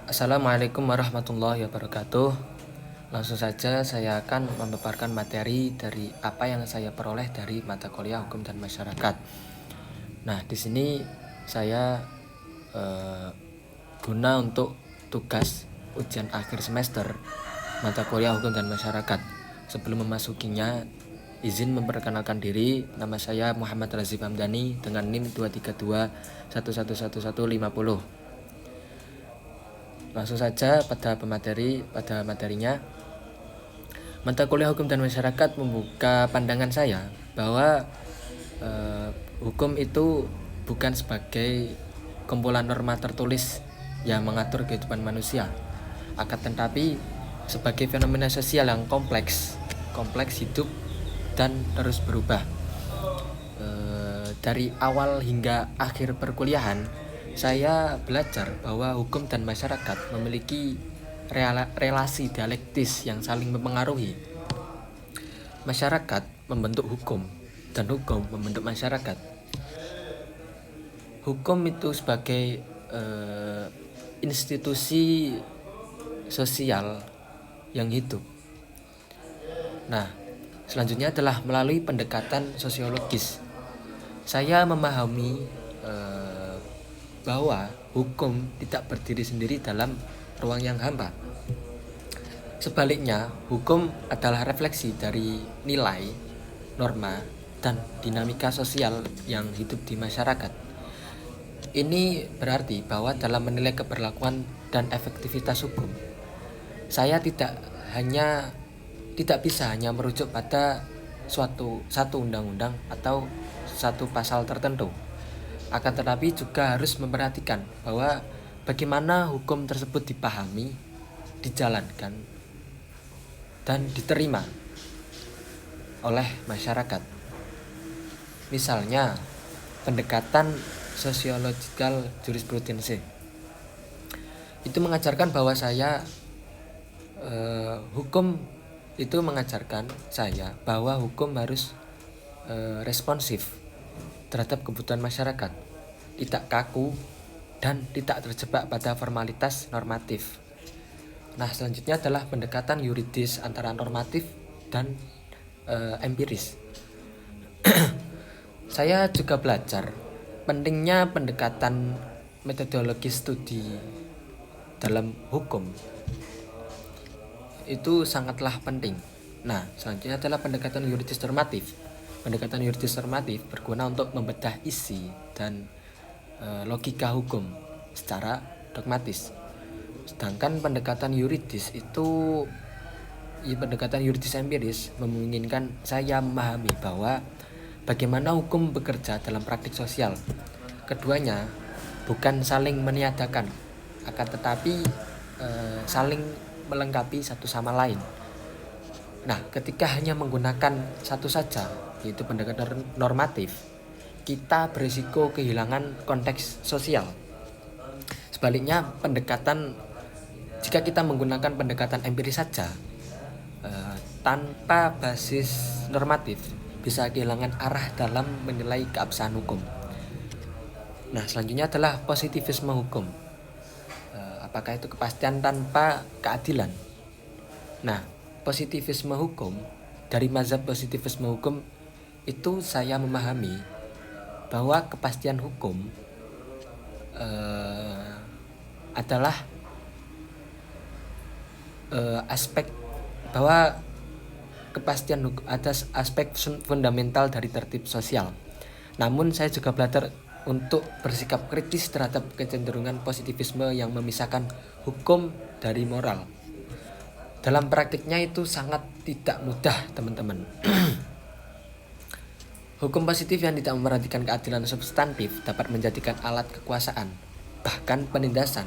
Assalamualaikum warahmatullahi wabarakatuh. Langsung saja saya akan memaparkan materi dari apa yang saya peroleh dari mata kuliah hukum dan masyarakat. Nah, di sini saya guna untuk tugas ujian akhir semester mata kuliah hukum dan masyarakat. Sebelum memasukinya, izin memperkenalkan diri. Nama saya Muhammad Razif Hamdani dengan NIM 232111150. Langsung saja pada materinya. Mata kuliah hukum dan masyarakat membuka pandangan saya bahwa hukum itu bukan sebagai kumpulan norma tertulis yang mengatur kehidupan manusia, akan tetapi sebagai fenomena sosial yang kompleks hidup dan terus berubah. Dari awal hingga akhir perkuliahan, saya belajar bahwa hukum dan masyarakat memiliki relasi dialektis yang saling mempengaruhi. Masyarakat membentuk hukum dan hukum membentuk masyarakat. Hukum itu sebagai institusi sosial yang hidup. Nah, selanjutnya adalah melalui pendekatan sosiologis. Saya memahami bahwa hukum tidak berdiri sendiri dalam ruang yang hampa. Sebaliknya, hukum adalah refleksi dari nilai, norma, dan dinamika sosial yang hidup di masyarakat. Ini berarti bahwa dalam menilai keberlakuan dan efektivitas hukum, saya tidak bisa hanya merujuk pada satu undang-undang atau satu pasal tertentu. Akan tetapi juga harus memperhatikan bahwa bagaimana hukum tersebut dipahami, dijalankan, dan diterima oleh masyarakat. Misalnya, pendekatan sociological jurisprudence itu mengajarkan bahwa hukum itu mengajarkan saya bahwa hukum harus responsif terhadap kebutuhan masyarakat, tidak kaku dan tidak terjebak pada formalitas normatif. Nah, selanjutnya adalah pendekatan yuridis antara normatif dan empiris. Saya juga belajar pentingnya pendekatan metodologi studi dalam hukum. Itu sangatlah penting. Nah, selanjutnya adalah pendekatan yuridis normatif. Pendekatan yuridis normatif berguna untuk membedah isi dan logika hukum secara dogmatis. Sedangkan pendekatan yuridis empiris memungkinkan saya memahami bahwa bagaimana hukum bekerja dalam praktik sosial. Keduanya bukan saling meniadakan, akan tetapi saling melengkapi satu sama lain. Nah, ketika hanya menggunakan satu saja, yaitu pendekatan normatif, kita berisiko kehilangan konteks sosial. Sebaliknya, jika kita menggunakan pendekatan empiris saja tanpa basis normatif, bisa kehilangan arah dalam menilai keabsahan hukum. Nah, selanjutnya adalah positivisme hukum. Apakah itu kepastian tanpa keadilan? Nah, positivisme hukum, dari mazhab positivisme hukum itu saya memahami bahwa kepastian hukum adalah aspek bahwa kepastian hukum ada aspek fundamental dari tertib sosial. Namun saya juga belajar untuk bersikap kritis terhadap kecenderungan positivisme yang memisahkan hukum dari moral. Dalam praktiknya itu sangat tidak mudah, teman-teman. Hukum positif yang tidak memperhatikan keadilan substantif dapat menjadikan alat kekuasaan, bahkan penindasan.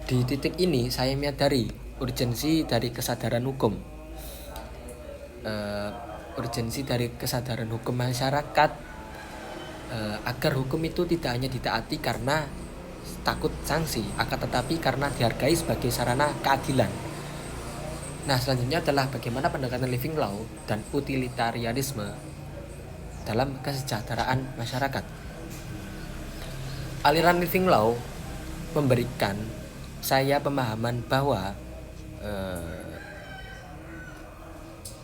Di titik ini saya menyadari urgensi dari kesadaran hukum. Urgensi dari kesadaran hukum masyarakat agar hukum itu tidak hanya ditaati karena takut sanksi, akan tetapi karena dihargai sebagai sarana keadilan. Nah, selanjutnya adalah bagaimana pendekatan living law dan utilitarianisme dalam kesejahteraan masyarakat. Aliran living law memberikan saya pemahaman bahwa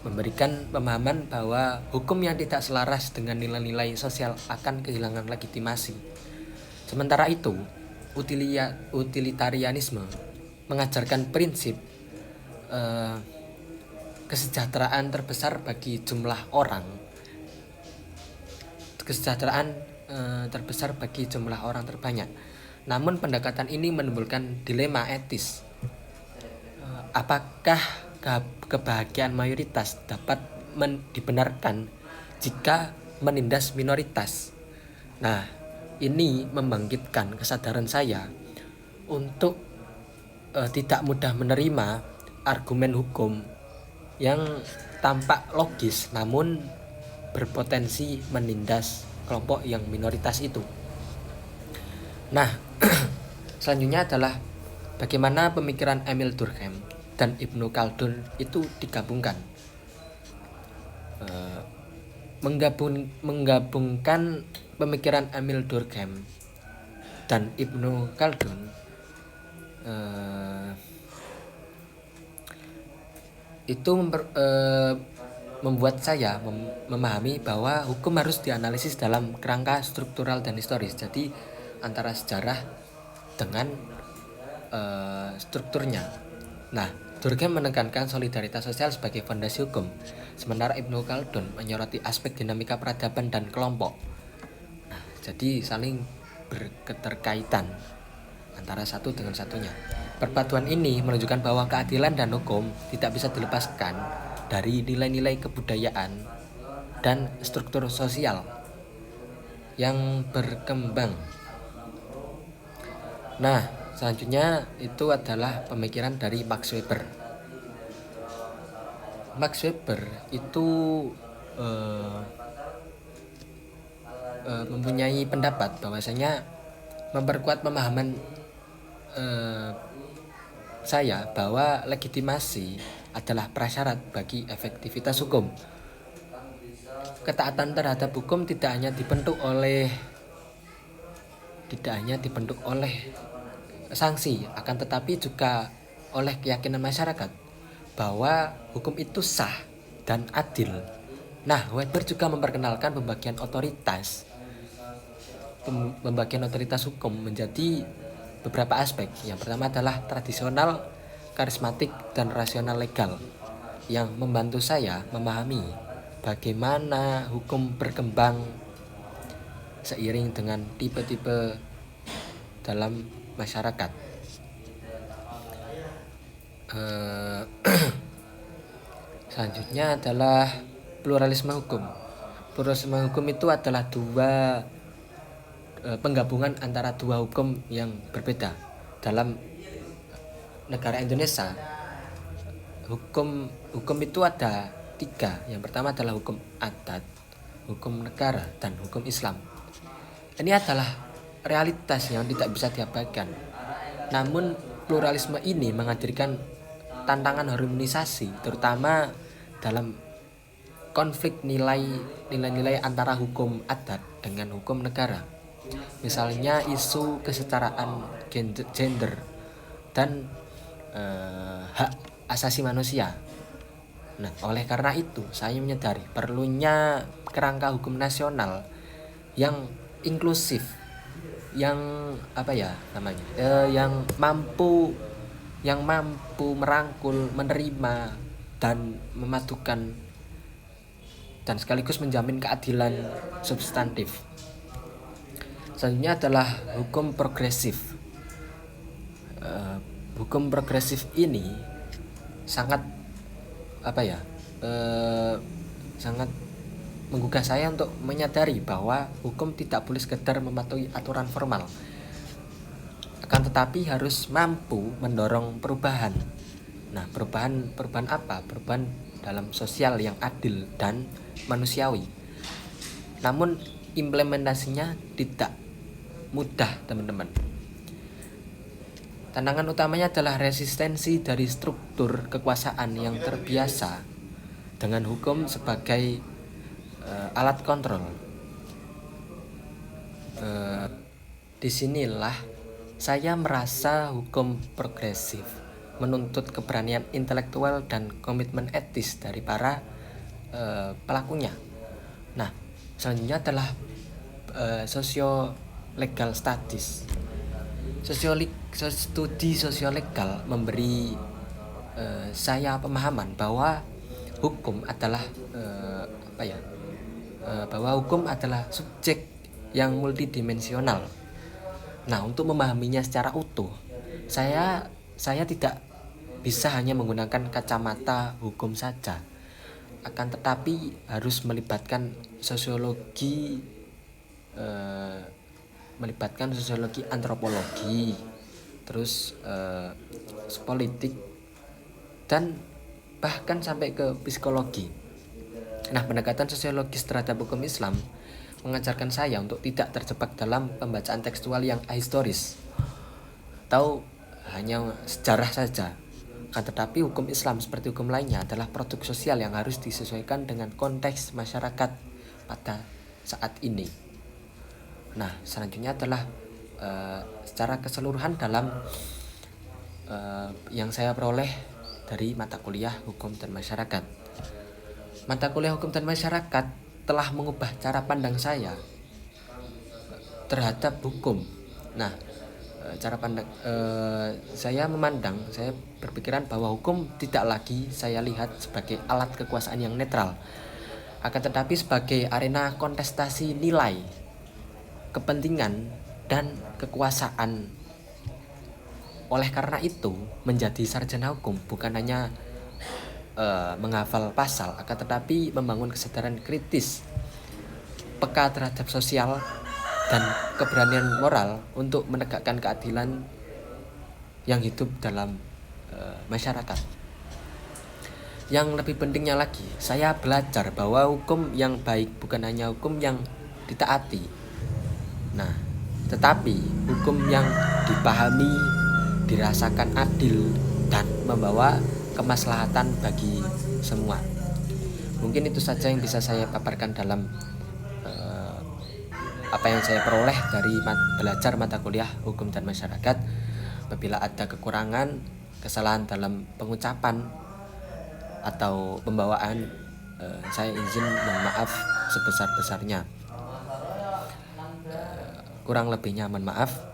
memberikan pemahaman bahwa hukum yang tidak selaras dengan nilai-nilai sosial akan kehilangan legitimasi. Sementara itu, utilitarianisme mengajarkan prinsip kesejahteraan terbesar bagi jumlah orang. Kesejahteraan terbesar bagi jumlah orang terbanyak. Namun pendekatan ini menimbulkan dilema etis. Apakah kebahagiaan mayoritas dapat dibenarkan jika menindas minoritas? Nah, ini membangkitkan kesadaran saya untuk tidak mudah menerima argumen hukum yang tampak logis namun berpotensi menindas kelompok yang minoritas itu. Nah, selanjutnya adalah bagaimana pemikiran Emil Durkheim dan Ibnu Khaldun itu digabungkan. Menggabungkan pemikiran Emil Durkheim dan Ibnu Khaldun itu membuat saya memahami bahwa hukum harus dianalisis dalam kerangka struktural dan historis. Jadi antara sejarah dengan strukturnya. Nah, Durkheim menekankan solidaritas sosial sebagai fondasi hukum, sementara Ibnu Khaldun menyoroti aspek dinamika peradaban dan kelompok. Nah, jadi saling berketerkaitan antara satu dengan satunya. Perpaduan ini menunjukkan bahwa keadilan dan hukum tidak bisa dilepaskan dari nilai-nilai kebudayaan dan struktur sosial yang berkembang. Nah, selanjutnya itu adalah pemikiran dari Max Weber. Max Weber itu mempunyai pendapat bahwasanya memperkuat pemahaman saya bahwa legitimasi adalah prasyarat bagi efektivitas hukum. Ketaatan terhadap hukum tidak hanya dibentuk oleh sanksi, akan tetapi juga oleh keyakinan masyarakat bahwa hukum itu sah dan adil. Nah, Weber juga memperkenalkan pembagian otoritas hukum menjadi beberapa aspek. Yang pertama adalah tradisional, karismatik, dan rasional legal, yang membantu saya memahami bagaimana hukum berkembang seiring dengan tipe-tipe dalam masyarakat. Selanjutnya adalah pluralisme hukum. Pluralisme hukum itu adalah penggabungan antara dua hukum yang berbeda. Dalam negara Indonesia, hukum itu ada 3. Yang pertama adalah hukum adat, hukum negara, dan hukum Islam. Ini adalah realitas yang tidak bisa diabaikan. Namun pluralisme ini menghadirkan tantangan harmonisasi, terutama dalam konflik nilai-nilai antara hukum adat dengan hukum negara. Misalnya isu kesetaraan gender dan hak asasi manusia. Nah, oleh karena itu saya menyadari perlunya kerangka hukum nasional yang inklusif, yang mampu merangkul, menerima, dan memadukan, dan sekaligus menjamin keadilan substantif. Selanjutnya adalah hukum progresif. Hukum progresif ini sangat sangat menggugah saya untuk menyadari bahwa hukum tidak boleh sekedar mematuhi aturan formal, akan tetapi harus mampu mendorong perubahan. Nah, perubahan apa? Perubahan dalam sosial yang adil dan manusiawi. Namun implementasinya tidak mudah, teman-teman. Tantangan utamanya adalah resistensi dari struktur kekuasaan yang terbiasa dengan hukum sebagai alat kontrol. Disinilah Saya merasa hukum progresif menuntut keberanian intelektual dan komitmen etis dari para pelakunya. Nah, selanjutnya adalah sosio legal studies. Studi sosiolegal memberi saya pemahaman bahwa hukum adalah bahwa hukum adalah subjek yang multidimensional. Nah, untuk memahaminya secara utuh, saya tidak bisa hanya menggunakan kacamata hukum saja, akan tetapi harus melibatkan sosiologi, antropologi, terus politik, dan bahkan sampai ke psikologi. Nah, pendekatan sosiologis terhadap hukum Islam mengajarkan saya untuk tidak terjebak dalam pembacaan tekstual yang ahistoris atau hanya sejarah saja. Akan tetapi hukum Islam seperti hukum lainnya adalah produk sosial yang harus disesuaikan dengan konteks masyarakat pada saat ini. Nah, selanjutnya adalah secara keseluruhan dalam yang saya peroleh dari mata kuliah hukum dan masyarakat. Mata kuliah hukum dan masyarakat telah mengubah cara pandang saya terhadap hukum. Nah, cara pandang saya berpikiran bahwa hukum tidak lagi saya lihat sebagai alat kekuasaan yang netral, akan tetapi sebagai arena kontestasi nilai, kepentingan, dan kekuasaan. Oleh karena itu, menjadi sarjana hukum bukan hanya menghafal pasal, akan tetapi membangun kesadaran kritis, peka terhadap sosial, dan keberanian moral untuk menegakkan keadilan yang hidup dalam masyarakat. Yang lebih pentingnya lagi, saya belajar bahwa hukum yang baik bukan hanya hukum yang ditaati, tetapi hukum yang dipahami, dirasakan adil, dan membawa kemaslahatan bagi semua. Mungkin itu saja yang bisa saya paparkan dalam apa yang saya peroleh dari belajar mata kuliah hukum dan masyarakat. Apabila ada kekurangan, kesalahan dalam pengucapan atau pembawaan, saya izin mohon maaf sebesar-besarnya. Kurang lebihnya mohon maaf.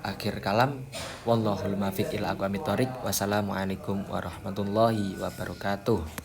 Akhir kalam, wallahul muwaffiq ila aqwamit thoriq. Wassalamualaikum warahmatullahi wabarakatuh.